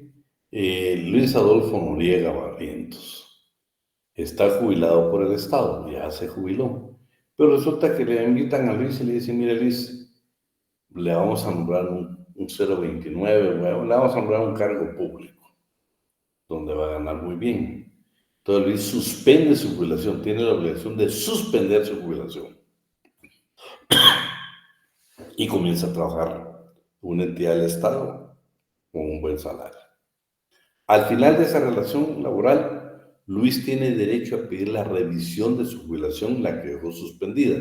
Luis Adolfo Noriega Barrientos está jubilado por el Estado, ya se jubiló, pero resulta que le invitan a Luis y le dicen, mire Luis, le vamos a nombrar un 029, bueno, le vamos a nombrar un cargo público, donde va a ganar muy bien. Entonces Luis suspende su jubilación, tiene la obligación de suspender su jubilación y comienza a trabajar en una entidad del Estado con un buen salario. Al final de esa relación laboral, Luis tiene derecho a pedir la revisión de su jubilación, la que dejó suspendida,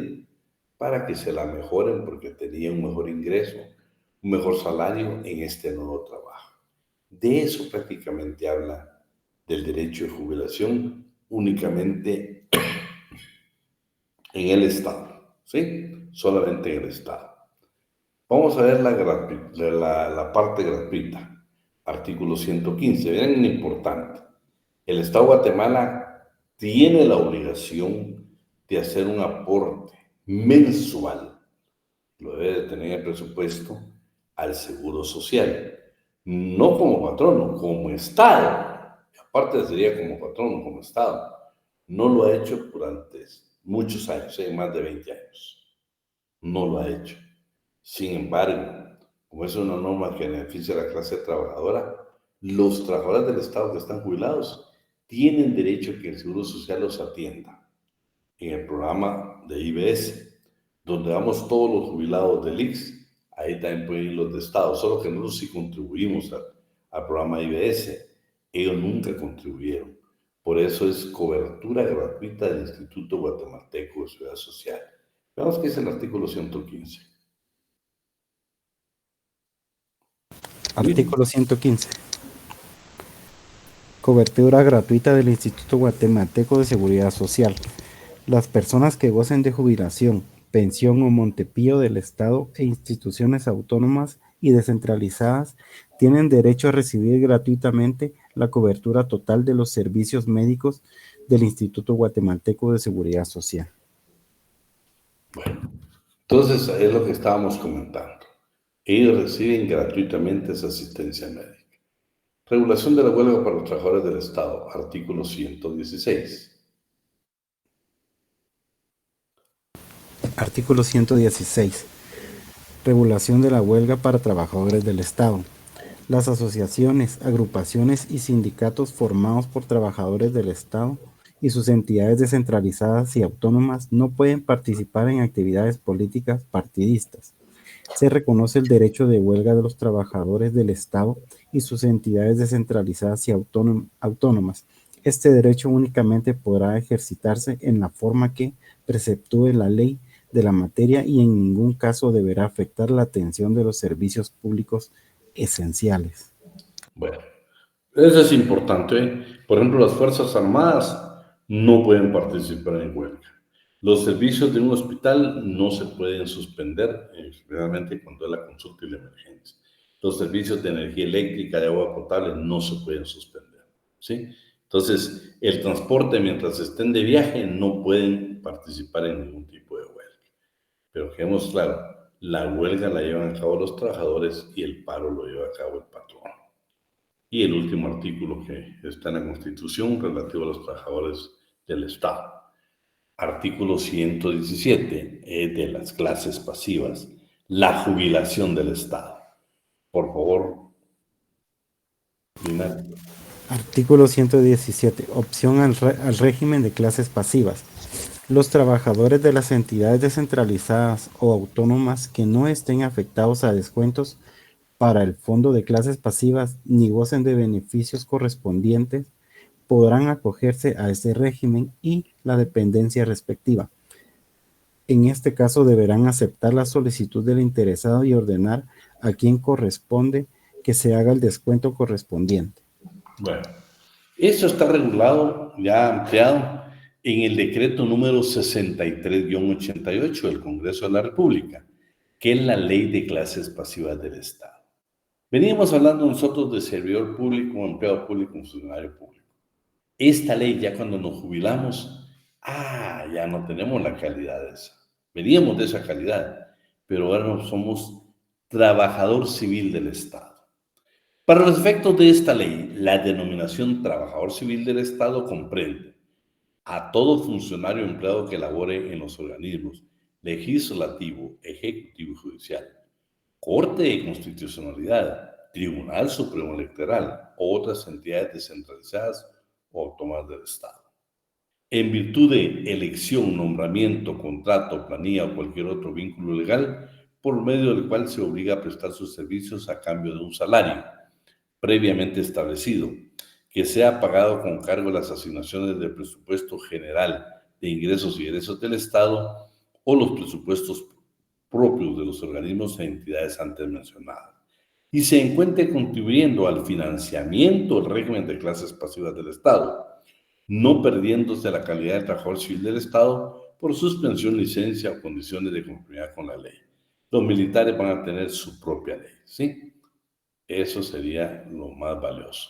para que se la mejoren porque tenía un mejor ingreso, un mejor salario en este nuevo trabajo. De eso prácticamente habla del derecho de jubilación únicamente en el Estado, ¿sí? Solamente en el Estado. Vamos a ver la parte gratuita, artículo 115. Miren lo importante. El Estado de Guatemala tiene la obligación de hacer un aporte mensual, lo debe de tener en el presupuesto, al Seguro Social. No como patrono, como Estado. Aparte sería como patrono, como Estado. No lo ha hecho durante muchos años, más de 20 años. No lo ha hecho. Sin embargo, como es una norma que beneficia a la clase trabajadora, los trabajadores del Estado que están jubilados tienen derecho a que el Seguro Social los atienda en el programa de IBS, donde vamos todos los jubilados del IX, ahí también pueden ir los de Estado, solo que nosotros sí contribuimos al programa IBS, ellos nunca contribuyeron. Por eso es cobertura gratuita del Instituto Guatemalteco de Seguridad Social. Veamos qué dice el artículo 115. Artículo 115. Cobertura gratuita del Instituto Guatemalteco de Seguridad Social. Las personas que gocen de jubilación, pensión o montepío del Estado e instituciones autónomas y descentralizadas tienen derecho a recibir gratuitamente la cobertura total de los servicios médicos del Instituto Guatemalteco de Seguridad Social. Bueno, entonces es lo que estábamos comentando. Ellos reciben gratuitamente esa asistencia médica. Regulación de la huelga para los trabajadores del Estado, artículo 116. Artículo 116. Regulación de la huelga para trabajadores del Estado. Las asociaciones, agrupaciones y sindicatos formados por trabajadores del Estado y sus entidades descentralizadas y autónomas no pueden participar en actividades políticas partidistas. Se reconoce el derecho de huelga de los trabajadores del Estado y sus entidades descentralizadas y autónomas. Este derecho únicamente podrá ejercitarse en la forma que preceptúe la ley de la materia y en ningún caso deberá afectar la atención de los servicios públicos esenciales. Bueno, eso es importante, ¿eh? Por ejemplo, las Fuerzas Armadas no pueden participar en huelga. Los servicios de un hospital no se pueden suspender, especialmente cuando es la consulta y la emergencia. Los servicios de energía eléctrica, de agua potable, no se pueden suspender, ¿sí? Entonces, el transporte, mientras estén de viaje, no pueden participar en ningún tipo de huelga. Pero quedemos claro, la huelga la llevan a cabo los trabajadores y el paro lo lleva a cabo el patrón. Y el último artículo que está en la Constitución relativo a los trabajadores del Estado. Artículo 117, de las clases pasivas, la jubilación del Estado. Por favor, Lina. Artículo 117. Opción al régimen de clases pasivas. Los trabajadores de las entidades descentralizadas o autónomas que no estén afectados a descuentos para el fondo de clases pasivas ni gocen de beneficios correspondientes podrán acogerse a ese régimen y la dependencia respectiva. En este caso deberán aceptar la solicitud del interesado y ordenar a quien corresponde que se haga el descuento correspondiente. Bueno, eso está regulado, ya ampliado, en el decreto número 63-88 del Congreso de la República, que es la Ley de Clases Pasivas del Estado. Veníamos hablando nosotros de servidor público, empleado público, funcionario público. Esta ley, ya cuando nos jubilamos, ya no tenemos la calidad de esa. Veníamos de esa calidad, pero ahora no somos trabajador civil del Estado. Para los efectos de esta ley, la denominación trabajador civil del Estado comprende a todo funcionario empleado que labore en los organismos legislativo, ejecutivo y judicial, Corte de Constitucionalidad, Tribunal Supremo Electoral o otras entidades descentralizadas o autónomas del Estado. En virtud de elección, nombramiento, contrato, planilla o cualquier otro vínculo legal, por medio del cual se obliga a prestar sus servicios a cambio de un salario, previamente establecido, que sea pagado con cargo a las asignaciones del presupuesto general de ingresos y egresos del Estado o los presupuestos propios de los organismos e entidades antes mencionadas, y se encuentre contribuyendo al financiamiento del régimen de clases pasivas del Estado, no perdiéndose la calidad de trabajador civil del Estado por suspensión, licencia o condiciones de conformidad con la ley. Los militares van a tener su propia ley, ¿sí? Eso sería lo más valioso.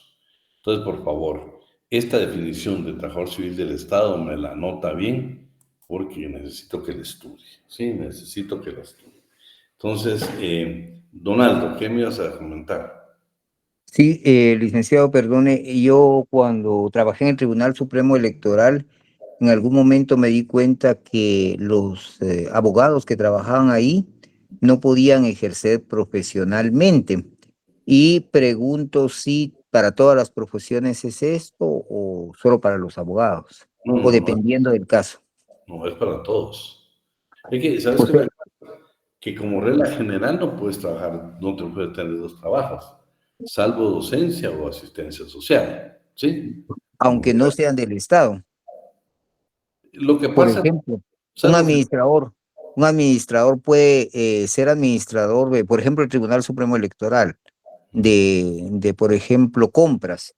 Entonces, por favor, esta definición de trabajador civil del Estado me la anota bien, porque necesito que la estudie, ¿sí? Necesito que la estudie. Entonces, Donaldo, ¿qué me ibas a comentar? Sí, licenciado, perdone, yo cuando trabajé en el Tribunal Supremo Electoral, en algún momento me di cuenta que los abogados que trabajaban ahí no podían ejercer profesionalmente. Y pregunto si para todas las profesiones es esto o solo para los abogados, No, o no, no, dependiendo del caso. no es para todos. Es que, ¿sabes O sea, qué? Que como regla general no puedes trabajar, no te puedes tener dos trabajos, salvo docencia o asistencia social, ¿sí? Como aunque regla. no sean del Estado. Lo que Por pasa, ejemplo, salvo que, un administrador puede ser administrador de, por ejemplo, el Tribunal Supremo Electoral, por ejemplo, compras,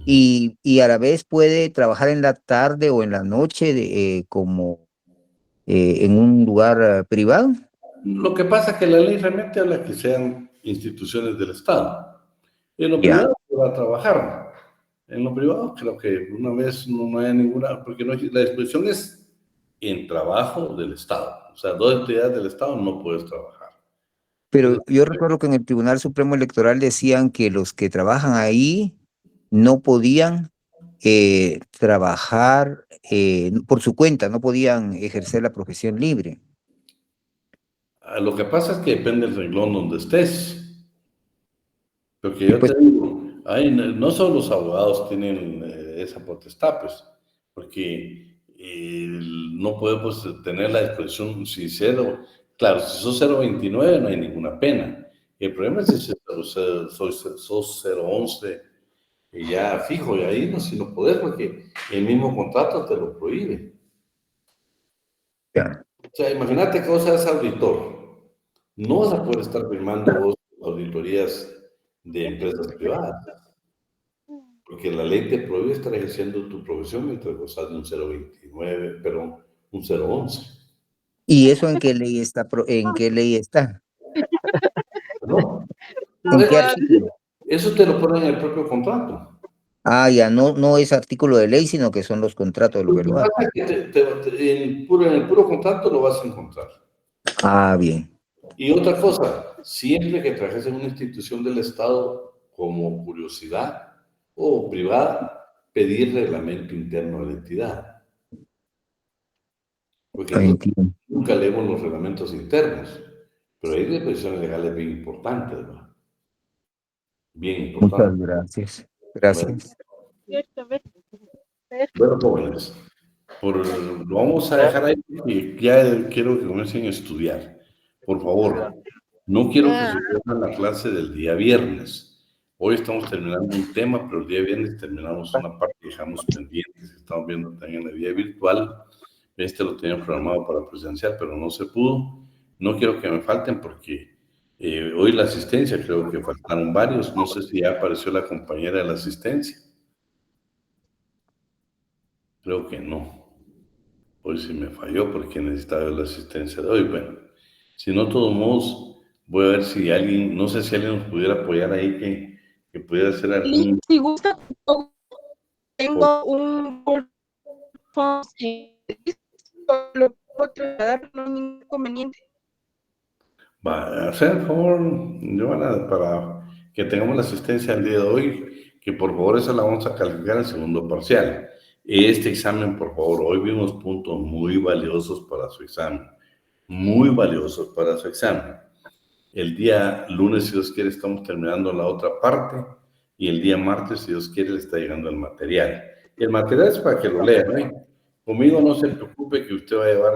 y a la vez puede trabajar en la tarde o en la noche como en un lugar privado. lo que pasa es que la ley realmente habla que sean instituciones del Estado. En lo Ya. privado se va a trabajar. En lo privado creo que una vez no hay ninguna, porque no hay, la disposición es en trabajo del Estado. O sea, dos entidades del Estado no puedes trabajar. Entonces, Pero yo recuerdo que en el Tribunal Supremo Electoral decían que los que trabajan ahí no podían trabajar por su cuenta, no podían ejercer la profesión libre. lo que pasa es que depende del renglón donde estés. Porque Y yo pues, te digo, no solo los abogados tienen esa potestad, pues, porque no podemos tener la disposición si cero, claro, si sos 029 no hay ninguna pena. El problema es si sos 011 y ya fijo, y ahí no, si no podés, porque el mismo contrato te lo prohíbe. ya. O sea, imagínate que vos seas auditor, no vas a poder estar firmando vos auditorías de empresas privadas. Porque la ley te prohíbe estar ejerciendo tu profesión mientras gozas de un 029, pero un 011. ¿Y eso en qué ley está? ¿En qué ley está? ¿No? ¿En qué Eso, artículo? eso te lo ponen en el propio contrato. Ah, ya, no, no es artículo de ley, sino que son los contratos de lo Lo que verdad. pasa es que en el puro contrato lo vas a encontrar. Ah, bien. Y otra cosa, siempre que trabajes en una institución del Estado como curiosidad o privada, pedir reglamento interno de la entidad. Porque Ah, nosotros entiendo. nunca leemos los reglamentos internos, pero hay disposiciones legales bien importantes, ¿verdad? Bien Muchas importantes. gracias. Bueno, Gracias. bueno, jóvenes, lo vamos a dejar ahí y ya quiero que comiencen a estudiar. Por favor, no quiero que se pierdan la clase del día viernes. Hoy estamos terminando un tema, pero el día viernes terminamos una parte que dejamos pendientes. Estamos viendo también la vía virtual. Este lo tenía programado para presencial, pero no se pudo. No quiero que me falten porque hoy la asistencia, creo que faltaron varios. No sé si ya apareció la compañera de la asistencia. Creo que no. Hoy sí me falló porque necesitaba la asistencia de hoy. Bueno, si no, de todos modos, voy a ver si alguien, no sé si alguien nos pudiera apoyar ahí, que pudiera hacer algún... Si gusta, tengo un lo puedo trasladar, no hay ningún inconveniente. Va a hacer el favor, Giovanna, para que tengamos la asistencia el día de hoy, que por favor esa la vamos a calificar en segundo parcial. Este examen, por favor, hoy vimos puntos muy valiosos para su examen, muy valiosos para su examen. El día lunes, si Dios quiere, estamos terminando la otra parte y el día martes, si Dios quiere, le está llegando el material. Y el material es para que lo lean, ¿eh? Conmigo no se preocupe que usted va a llevar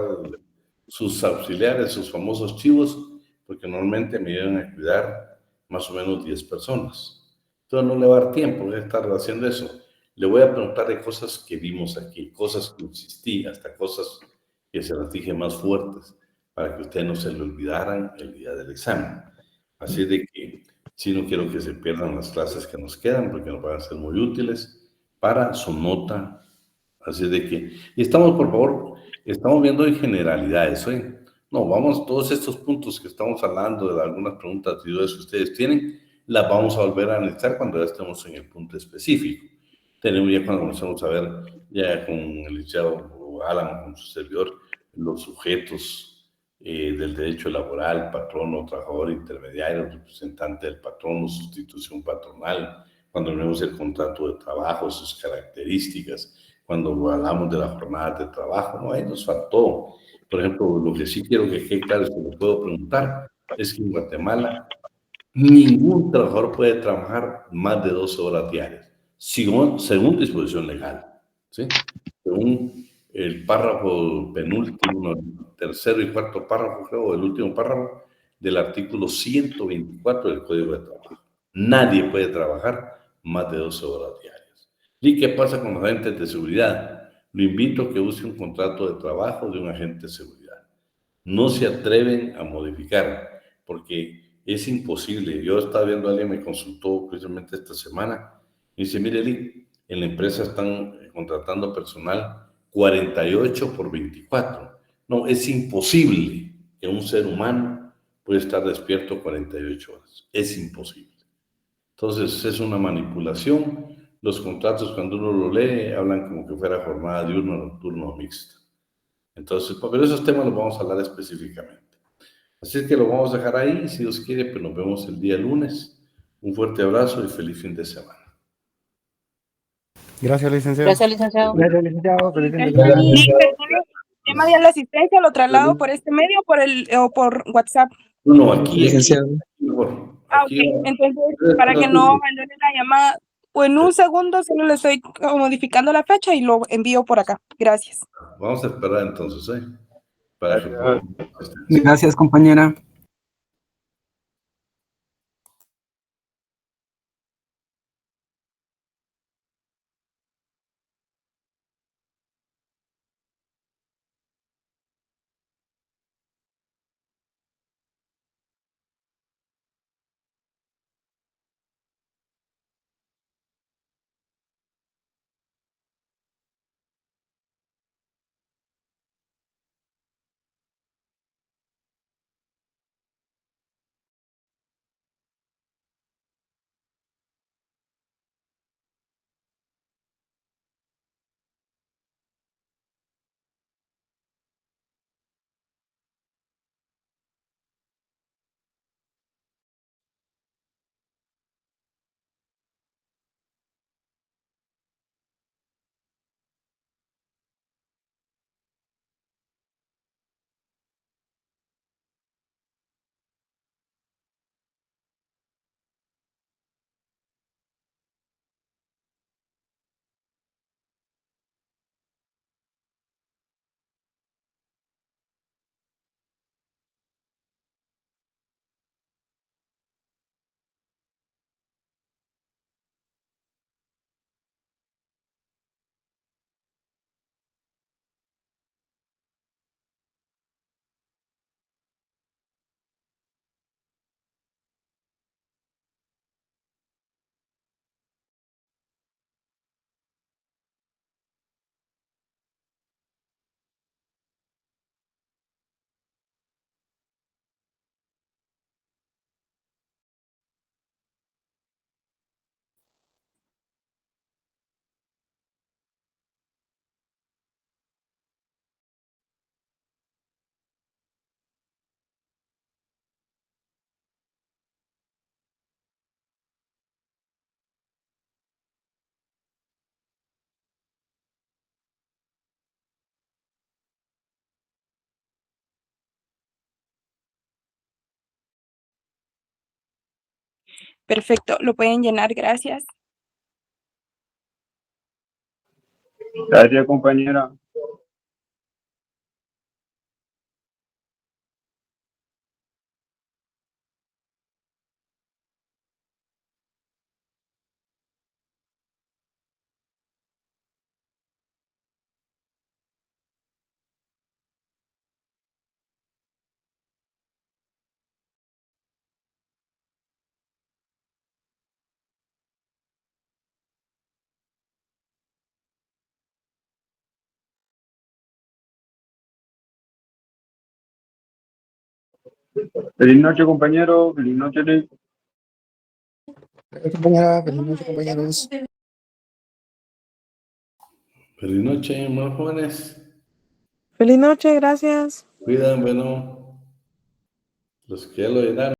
sus auxiliares, sus famosos chivos, porque normalmente me ayudan a cuidar más o menos 10 personas. Entonces no le va a dar tiempo de estar haciendo eso. Le voy a preguntar de cosas que vimos aquí, cosas que insistí, hasta cosas que se las dije más fuertes, para que ustedes no se le olvidaran el día del examen. Así de que sí, no quiero que se pierdan las clases que nos quedan, porque nos van a ser muy útiles para su nota. Así de que, y estamos, por favor, estamos viendo en generalidades, ¿eh? No, vamos, todos estos puntos que estamos hablando, de algunas preguntas y dudas que ustedes tienen, las vamos a volver a analizar cuando ya estemos en el punto específico. Tenemos ya cuando comenzamos a ver, ya con el licenciado Alan, con su servidor, los sujetos del derecho laboral, patrono, trabajador intermediario, representante del patrono, sustitución patronal, cuando vemos el contrato de trabajo, sus características, cuando hablamos de la jornada de trabajo, no, ahí nos faltó. Por ejemplo, lo que sí quiero que quede claro, es que me puedo preguntar, es que en Guatemala ningún trabajador puede trabajar más de 12 horas diarias, según disposición legal, ¿sí? Según el párrafo penúltimo, tercero y cuarto párrafo, creo, el último párrafo del artículo 124 del Código de Trabajo. Nadie puede trabajar más de 12 horas diarias. ¿Y qué pasa con los agentes de seguridad? Lo invito a que use un contrato de trabajo de un agente de seguridad. No se atreven a modificar, porque es imposible. Yo estaba viendo a alguien, me consultó precisamente esta semana, y dice, mire, Eli, en la empresa están contratando personal 48 por 24. No, es imposible que un ser humano pueda estar despierto 48 horas. Es imposible. Entonces, es una manipulación. Los contratos, cuando uno lo lee, hablan como que fuera jornada diurna, nocturna o mixta. Entonces, pero esos temas los vamos a hablar específicamente. Así es que lo vamos a dejar ahí. Si Dios quiere, pues nos vemos el día lunes. Un fuerte abrazo y feliz fin de semana. Gracias, licenciado. Gracias, licenciado. Gracias, licenciado. Feliz fin de Licenciado, semana. y perdone, el tema de la asistencia lo traslado por este medio o por WhatsApp. No, aquí, Licenciado. mejor. Ah, Aquí, ok. Entonces, para que no abandone la llamada, o en un segundo solo le estoy modificando la fecha y lo envío por acá. Gracias. vamos a esperar entonces, ¿eh? Para que Gracias. podamos. Gracias, compañera. Perfecto, lo pueden llenar. Gracias. Gracias, compañera. Feliz noche, compañero. Feliz noche, Lee. Compañera, feliz noche, compañeros. Feliz noche, buenos jóvenes. Feliz noche, gracias. Cuidan, bueno, los que ya lo llenaron.